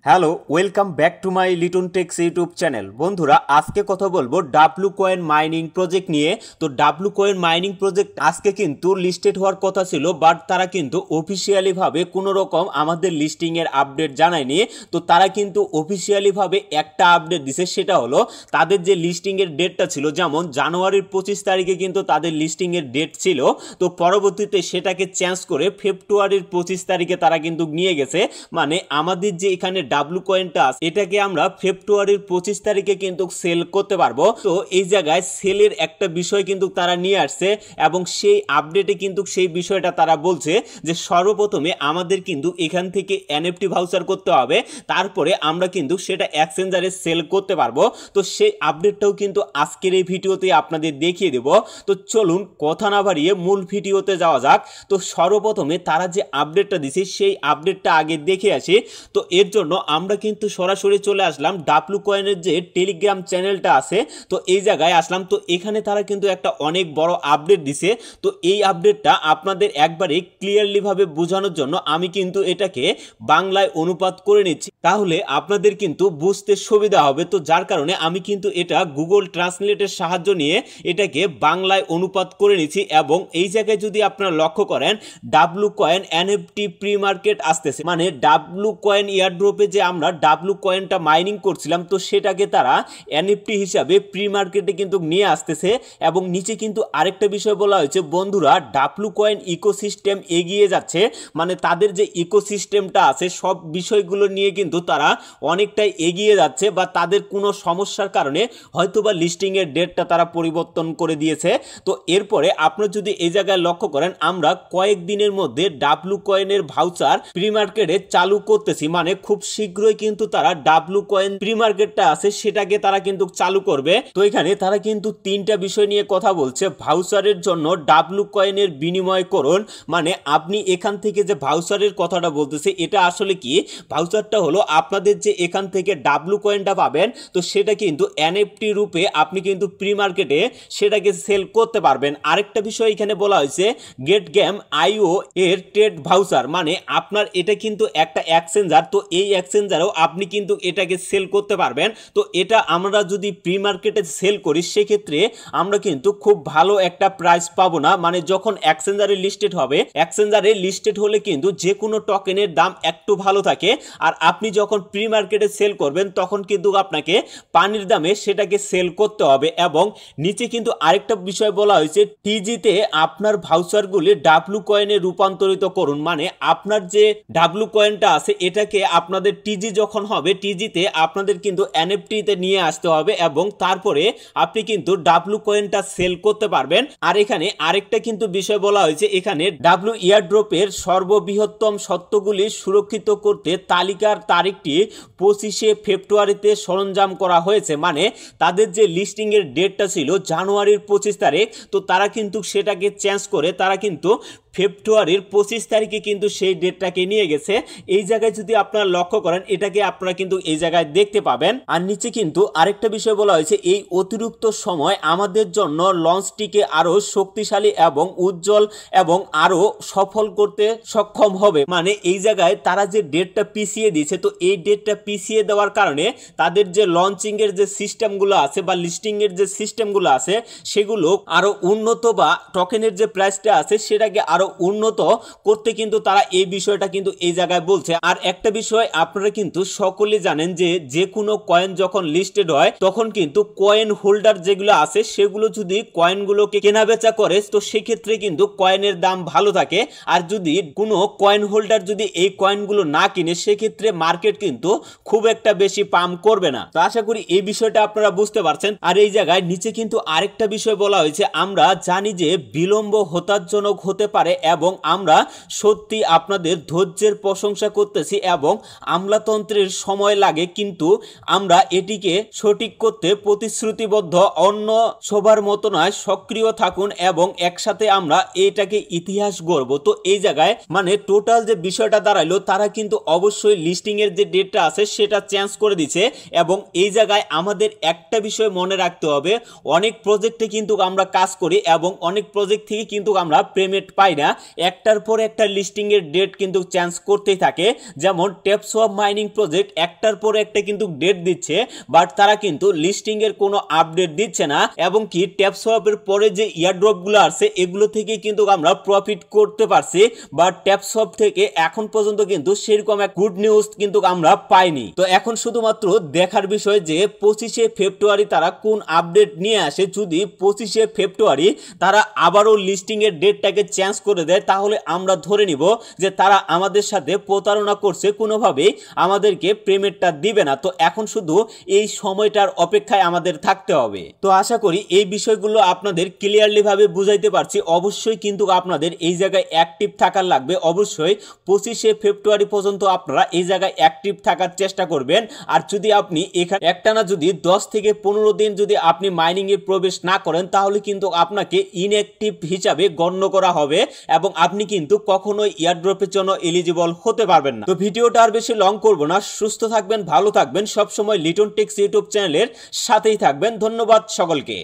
Hello, welcome back to my Liton techs YouTube channel. বন্ধুরা, আজকে কথা বলবো ডাব্লু কয়েন মাইনিং প্রজেক্ট নিয়ে। তো ডাব্লু কয়েন মাইনিং প্রজেক্ট আজকে কিন্তু লিস্টেড হওয়ার কথা ছিল, বাট তারা কিন্তু অফিসিয়ালিভাবে কোনো রকম আমাদের লিস্টিংয়ের আপডেট জানায়নি। তো তারা কিন্তু অফিসিয়ালিভাবে একটা আপডেট দিছে, সেটা হলো তাদের যে লিস্টিংয়ের ডেটটা ছিল, যেমন জানুয়ারির 25 তারিখে কিন্তু তাদের লিস্টিংয়ের ডেট ছিল। তো পরবর্তীতে সেটাকে চেঞ্জ করে ফেব্রুয়ারির 25 তারিখে তারা কিন্তু নিয়ে গেছে। মানে আমাদের যে এখানে ডাব্লু কয়েনটা আছে এটাকে আমরা ফেব্রুয়ারির 25 তারিখে কিন্তু সেল করতে পারবো। তো এই জায়গায় সেলের একটা বিষয় কিন্তু তারা নিয়ে আসছে এবং সেই আপডেটে কিন্তু সেই বিষয়টা তারা বলছে যে সর্বপ্রথমে আমাদের কিন্তু এখান থেকে এনএফটি ভাউচার করতে হবে, তারপরে আমরা কিন্তু সেটা এক্সচেঞ্জারে সেল করতে পারবো। তো সেই আপডেটটাও কিন্তু আজকের এই ভিডিওতে আপনাদের দেখিয়ে দেব। তো চলুন কথা না বাড়িয়ে মূল ভিডিওতে যাওয়া যাক। তো সর্বপ্রথমে তারা যে আপডেটটা দিছে সেই আপডেটটা আগে দেখে আসি। তো এর জন্য আমরা কিন্তু সরাসরি চলে আসলাম ডাব্লু কয়েনের যে টেলিগ্রাম চ্যানেলটা আছে, তো এই জায়গায় আসলাম। তো এখানে তারা কিন্তু একটা অনেক বড় আপডেট দিছে। তো এই আপডেটটা আপনাদের একবারে ক্লিয়ারলি ভাবে বোঝানোর জন্য আমি কিন্তু এটাকে বাংলায় অনুবাদ করে নিচ্ছি, তাহলে আপনাদের কিন্তু বুঝতে সুবিধা হবে। তো যার কারণে আমি কিন্তু এটা গুগল ট্রান্সলেটের সাহায্য নিয়ে এটাকে বাংলায় অনুবাদ করে নিচ্ছি। এবং এই জায়গায় যদি আপনারা লক্ষ্য করেন, W coin NFT pre market আসতেছে, মানে ডাব্লু কয়েন এয়ারড্রপে যে আমরা ডাব্লু কয়েনটা মাইনিং করছিলাম, তো সেটাকে তারা এনএফটি হিসাবে প্রি মার্কেটে কিন্তু নিয়ে আসতেছে। এবং নিচে কিন্তু আরেকটা বিষয় বলা হয়েছে, বন্ধুরা ডাব্লু কয়েন ইকোসিস্টেম এগিয়ে যাচ্ছে, মানে তাদের যে ইকোসিস্টেমটা আছে সব বিষয়গুলো নিয়ে কিন্তু তারা অনেকটাই এগিয়ে যাচ্ছে, বা তাদের কোনো সমস্যার কারণে হয়তোবা লিস্টিংয়ের ডেটটা তারা পরিবর্তন করে দিয়েছে। তো এরপরে আপনারা যদি এই জায়গায় লক্ষ্য করেন, আমরা কয়েকদিনের মধ্যে ডাব্লু কয়েনের ভাউচার প্রি মার্কেটে চালু করতেছি, মানে খুব শীঘ্রই কিন্তু তারা ডাব্লু কয়েন প্রি মার্কেটটা আছে সেটাকে তারা কিন্তু চালু করবে। তো এখানে তারা কিন্তু তিনটা বিষয় নিয়ে কথা বলছে। ভাউচারের জন্য ডাব্লু কয়েনের বিনিময় করুন, মানে আপনি এখান থেকে যে ভাউচারের কথাটা বলতেছে এটা আসলে কি, ভাউচারটা হলো আপনাদের যে এখান থেকে ডাব্লু কয়েনটা পাবেন, তো সেটা কিন্তু এনএফটি রূপে আপনি কিন্তু প্রি মার্কেটে সেটাকে সেল করতে পারবেন। আরেকটা বিষয় এখানে বলা হয়েছে, গেট গেম আইও এর ট্রেড ভাউচার, মানে আপনার এটা কিন্তু একটা এক্সচেঞ্জার, তো এই এক্সচেঞ্জারেও আপনি কিন্তু এটাকে সেল করতে পারবেন। তো এটা আমরা যদি প্রি মার্কেটে সেল করি সেক্ষেত্রে আমরা কিন্তু খুব ভালো একটা প্রাইস পাবো না, মানে যখন এক্সচেঞ্জারে লিস্টেড হবে, এক্সচেঞ্জারে লিস্টেড হলে কিন্তু যে কোনো টোকেনের দাম একটু ভালো থাকে, আর আপনি যখন প্রি মার্কেটে সেল করবেন তখন কিন্তু আপনাকে পানির দামে সেটাকে সেল করতে হবে। এবং নিচে কিন্তু আরেকটা বিষয় বলা হয়েছে, টিজিতে আপনার ভাউচারগুলি ডাব্লু কয়েনে রূপান্তরিত করুন, মানে আপনার যে ডাব্লু কয়েনটা আছে এটাকে আপনাদের টিজি যখন হবে, টিজিতে আপনাদের কিন্তু এনএফটিতে নিয়ে আসতে হবে এবং তারপরে আপনি কিন্তু ডাব্লু কয়েনটা সেল করতে পারবেন। আর এখানে আরেকটা কিন্তু বিষয় বলা হয়েছে, এখানে ডাব্লু ইয়ারড্রপের সর্ববৃহত্তম সত্যগুলি সুরক্ষিত করতে তালিকার তারিখটি 25শে ফেব্রুয়ারিতে সরঞ্জাম করা হয়েছে, মানে তাদের যে লিস্টিং এর ডেটটা ছিল জানুয়ারির 25 তারিখ, তো তারা কিন্তু সেটাকে চেঞ্জ করে তারা কিন্তু ফেব্রুয়ারির 25 তারিখে কিন্তু সেই ডেটটাকে নিয়ে গেছে। এই জায়গায় যদি আপনারা লক্ষ্য করেন এটাকে আপনারা কিন্তু এই জায়গায় দেখতে পাবেন। আর নিচে কিন্তু আরেকটা বিষয় বলা হয়েছে, এই অতিরিক্ত সময় আমাদের জন্য লঞ্চটিকে আরো শক্তিশালী এবং উজ্জ্বল এবং আরো সফল করতে সক্ষম হবে। মানে এই জায়গায় তারা যে ডেটটা পিছিয়ে দিয়েছে, তো এই ডেটটা পিছিয়ে দেওয়ার কারণে তাদের যে লঞ্চিং এর যে সিস্টেমগুলো আছে বা লিস্টিং এর যে সিস্টেমগুলো আছে সেগুলো আরো উন্নত, বা টোকেনের যে প্রাইসটা আছে সেটাকে আরো উন্নত করতে কিন্তু তারা এই বিষয়টা কিন্তু এই জায়গায় বলছে। আর একটা বিষয় আপনারা কিন্তু সকলে জানেন যে যে কোনো কয়েন যখন লিস্টেড হয় তখন কিন্তু কয়েন হোল্ডার যেগুলো আছে সেগুলো যদি কয়েনগুলোকে কেনা বেচা করে, তো সেক্ষেত্রে কিন্তু কয়েনের দাম ভালো থাকে। আর যদি কোনো কয়েন হোল্ডার যদি এই কয়েনগুলো না কিনে সেক্ষেত্রে মার্কেট কিন্তু খুব একটা বেশি পাম্প করবে না। তো আশা করি এই বিষয়টা আপনারা বুঝতে পারছেন। আর এই জায়গায় নিচে কিন্তু আরেকটা বিষয় বলা হয়েছে, আমরা জানি যে বিলম্ব হতাশজনক হতে পারে এবং আমরা সত্যি আপনাদের ধৈর্যের প্রশংসা করতেছি এবং আমলাতন্ত্রের সময় লাগে, কিন্তু আমরা এটিকে সঠিক করতে প্রতিশ্রুতিবদ্ধ। অন্য সবার মতো নয়, সক্রিয় থাকুন এবং একসাথে আমরা এটাকে ইতিহাস গড়ব। তো এই জায়গায় মানে টোটাল যে বিষয়টা দাঁড়াইলো, তারা কিন্তু অবশ্যই লিস্টিং এর যে ডেটটা আছে সেটা চেঞ্জ করে দিছে। এবং এই জায়গায় আমাদের একটা বিষয় মনে রাখতে হবে, অনেক প্রজেক্টে কিন্তু আমরা কাজ করি এবং অনেক প্রজেক্ট থেকে কিন্তু আমরা পেমেন্ট পাই না। না একটার পর একটা লিস্টিং এর ডেট কিন্তু চেঞ্জ করতেই থাকে। যেমন ট্যাপসোয়াপ মাইনিং প্রজেক্ট একটার পর একটা কিন্তু ডেট দিচ্ছে, বাট তারা কিন্তু লিস্টিং এর কোনো আপডেট দিচ্ছে না। এবং কি ট্যাপসোয়াপের পরে যে ইয়ারড্রপ গুলো আছে এগুলো থেকে কিন্তু আমরা প্রফিট করতে পারছি, বাট ট্যাপসোয়াপ থেকে এখন পর্যন্ত কিন্তু সেরকম এক গুড নিউজ কিন্তু আমরা পাইনি। তো এখন শুধুমাত্র দেখার বিষয় যে 25শে ফেব্রুয়ারি তারা কোন আপডেট নিয়ে আসে। যদি 25শে ফেব্রুয়ারি তারা আবারও লিস্টিং এর ডেটটাকে চেঞ্জ করে দেয় তাহলে আমরা ধরে নিব যে তারা আমাদের সাথে প্রতারণা করছে, কোনোভাবেই আমাদেরকে পেমেন্টটা দিবে না। তো এখন শুধু এই সময়টার অপেক্ষায় আমাদের থাকতে হবে। তো আশা করি এই বিষয়গুলো আপনাদের ক্লিয়ারলি ভাবে বুঝাইতে পারছি। অবশ্যই কিন্তু আপনাদের এই জায়গায় অ্যাক্টিভ থাকার লাগবে। অবশ্যই 25শে ফেব্রুয়ারি পর্যন্ত আপনারা এই জায়গায় অ্যাক্টিভ থাকার চেষ্টা করবেন। আর যদি আপনি এখানে একটানা যদি 10 থেকে 15 দিন যদি আপনি মাইনিং এ প্রবেশ না করেন তাহলে কিন্তু আপনাকে ইনঅ্যাক্টিভ হিসাবে গণ্য করা হবে এবং আপনি কিন্তু কখনোই এয়ারড্রপের জন্য এলিজিবল হতে পারবেন না। তো ভিডিওটা আর বেশি লং করব না, সুস্থ থাকবেন, ভালো থাকবেন, সবসময় লিটন টেক্স ইউটিউব চ্যানেলের সাথেই থাকবেন। ধন্যবাদ সকলকে।